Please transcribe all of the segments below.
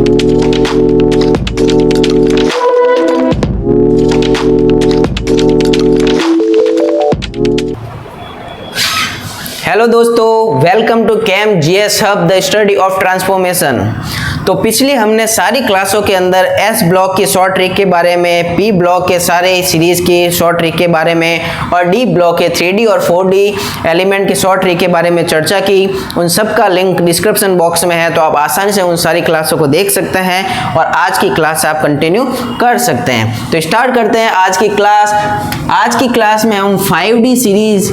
Hello दोस्तों, welcome to Cam GS Hub the study of transformation. तो पिछली हमने सारी क्लासों के अंदर एस ब्लॉक की शॉर्ट ट्रिक के बारे में, पी ब्लॉक के सारे सीरीज की शॉर्ट ट्रिक के बारे में और डी ब्लॉक के 3D और 4D एलिमेंट की शॉर्ट ट्रिक के बारे में चर्चा की। उन सब का लिंक डिस्क्रिप्शन बॉक्स में है, तो आप आसानी से उन सारी क्लासों को देख सकते हैं और आज की क्लास आप कंटिन्यू कर सकते हैं। तो स्टार्ट करते हैं आज की क्लास। आज की क्लास में हम 5D सीरीज,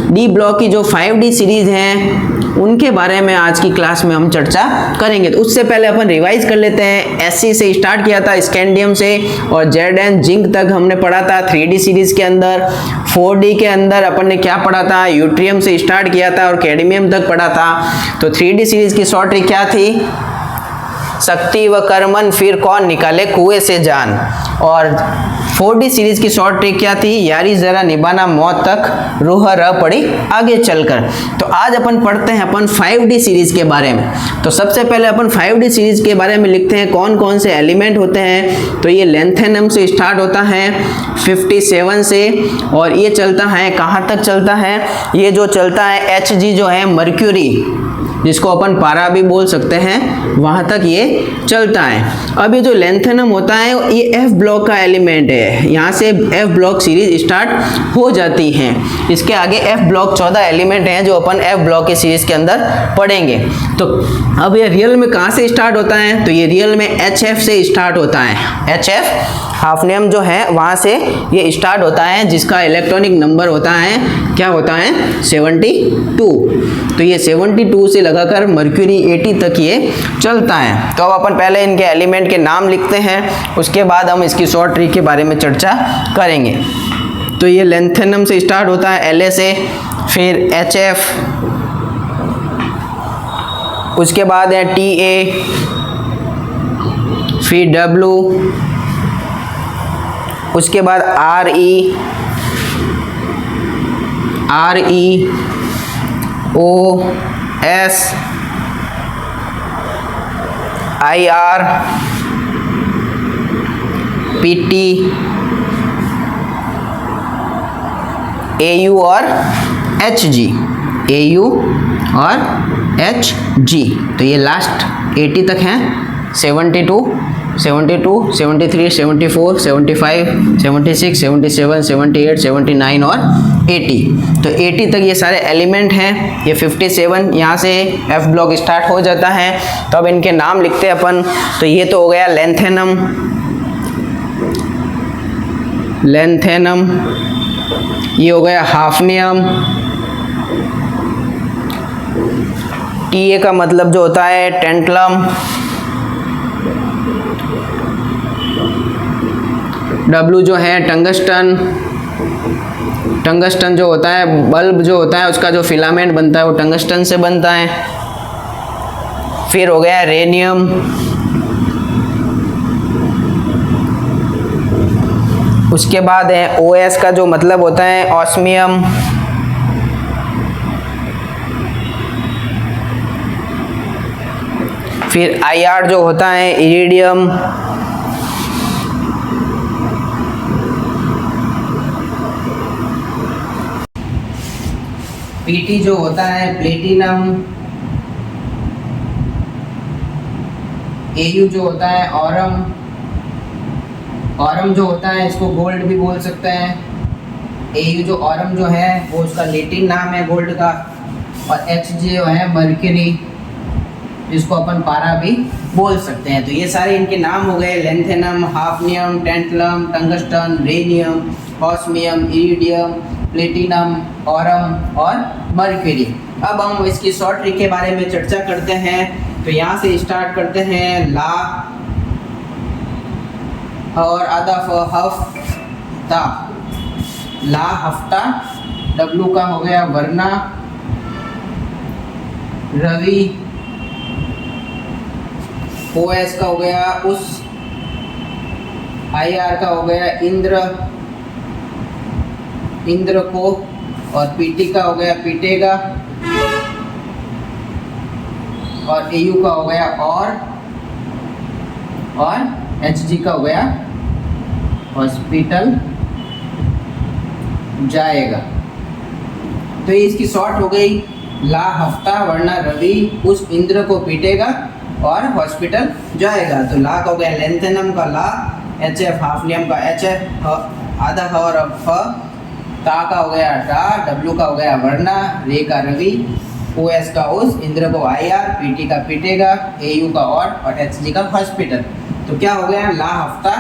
डी ब्लॉक की जो 5D सीरीज हैं उनके बारे में आज की क्लास में हम चर्चा करेंगे। तो उससे पहले अपन रिवाइज कर लेते हैं। एससी से स्टार्ट किया था, स्कैंडियम से, और जेड जिंक तक हमने पढ़ा था 3D सीरीज के अंदर। 4D के अंदर अपन ने क्या पढ़ा था, यूट्रियम से स्टार्ट किया था और कैडमियम तक पढ़ा था। तो 3D सीरीज की शॉर्ट ट्रिक क्या थी, शक्ति व कर्मन फिर कौन निकाले कुएं से जान। और 4D सीरीज की शॉर्ट ट्रिक क्या थी, यारी जरा निभाना मौत तक रूह रह पड़ी आगे चलकर। तो आज अपन पढ़ते हैं अपन 5D सीरीज के बारे में। तो सबसे पहले अपन 5D सीरीज के बारे में लिखते हैं कौन कौन से एलिमेंट होते हैं। तो ये लेंथेनम से स्टार्ट होता है 57 से, और ये चलता है कहाँ तक चलता है, ये जो चलता है Hg जो है मर्क्यूरी, जिसको अपन पारा भी बोल सकते हैं, वहां तक ये चलता है। अब ये जो लेंथेनम होता है ये एफ ब्लॉक का एलिमेंट है, यहाँ से एफ ब्लॉक सीरीज स्टार्ट हो जाती है। इसके आगे एफ ब्लॉक 14 एलिमेंट हैं जो अपन एफ ब्लॉक की सीरीज के अंदर पढ़ेंगे। तो अब ये रियल में कहाँ से स्टार्ट होता है, तो ये रियल में HF से स्टार्ट होता है। HF हाफनियम जो है वहाँ से ये स्टार्ट होता है, जिसका इलेक्ट्रॉनिक नंबर होता है, क्या होता है, 72। तो ये 72 से लगाकर मर्क्यूरी 80 तक ये चलता है। तो अब अपन पहले इनके एलिमेंट के नाम लिखते हैं, उसके बाद हम इसकी शॉर्ट ट्रिक के बारे में चर्चा करेंगे। तो ये लेंथेनम से स्टार्ट होता है La से, फिर HF, उसके बाद है Ta, फिर W, उसके बाद Re, OS, IR, PT, AU और HG, AU और HG। तो ये लास्ट 80 तक हैं, 72, 73, 74, 75, 76, 77, 78, 79 और 80। तो 80 तक ये सारे एलिमेंट हैं। ये 57 यहाँ से एफ ब्लॉक स्टार्ट हो जाता है। तो अब इनके नाम लिखते हैं अपन। तो ये तो हो गया लेंथेनम, ये हो गया हाफनियम। TA का मतलब जो होता है टेंटलम, W जो है टंगस्टन, टंगस्टन जो होता है, बल्ब जो होता है उसका जो फिलामेंट बनता है वो टंगस्टन से बनता है। फिर हो गया रेनियम, उसके बाद है OS का जो मतलब होता है ऑस्मियम, फिर IR जो होता है इरिडियम, PT जो होता है प्लेटिनम, AU जो होता है ऑरम, ऑरम जो होता है इसको गोल्ड भी बोल सकते हैं। AU जो ऑरम जो है वो उसका लैटिन नाम है गोल्ड का, और HG जो है मर्क्यूरी, जिसको अपन पारा भी बोल सकते हैं। तो ये सारे इनके नाम हो गए, lanthanum, hafnium, tantalum, tungsten, rhenium, osmium, iridium, platinum, Aurum और मर्क्यूरी। अब हम इसकी शॉर्ट ट्रिक के बारे में चर्चा करते हैं। तो यहाँ से स्टार्ट करते हैं ला और आधा हफ्ता, ला हफ्ता, W का हो गया वरना, रवि, OS का हो गया उस, IR का हो गया इंद्र, इंद्र को, और PT का हो गया पीटेगा, और AU का हो गया और HG का हो गया हॉस्पिटल जाएगा। तो ये इसकी शॉर्ट हो गई, ला हफ्ता वरना रवि उस इंद्र को पीटेगा और हॉस्पिटल जाएगा। तो ला का हो गया लेंथेनम का ला, HF हाफनियम का HF, आधा ह और फ, ता का हो गया टा, W का हो गया वरना, रे का रवि, OS का उस, इंद्र को IR, PT का पीटेगा, AU का और HG का हॉस्पिटल। तो क्या हो गया, ला हफ्ता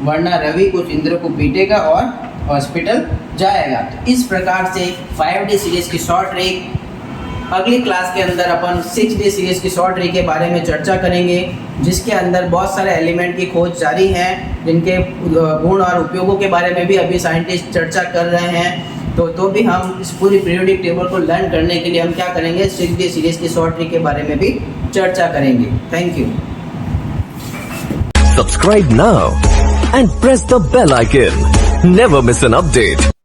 वरना रवि उस इंद्र को पीटेगा और हॉस्पिटल जाएगा। तो इस प्रकार से 5D सीरीज की शॉर्ट ट्रिक। अगली क्लास के अंदर अपन 6D सीरीज की शॉर्ट ट्रिक के बारे में चर्चा करेंगे, जिसके अंदर बहुत सारे एलिमेंट की खोज जारी है, जिनके गुण और उपयोगों के बारे में भी अभी साइंटिस्ट चर्चा कर रहे हैं। तो भी हम इस पूरी पीरियोडिक टेबल को लर्न करने के लिए हम क्या करेंगे, 6D सीरीज की शॉर्ट ट्रिक के बारे में भी चर्चा करेंगे। Thank you. Subscribe now and press the bell icon. Never miss an update.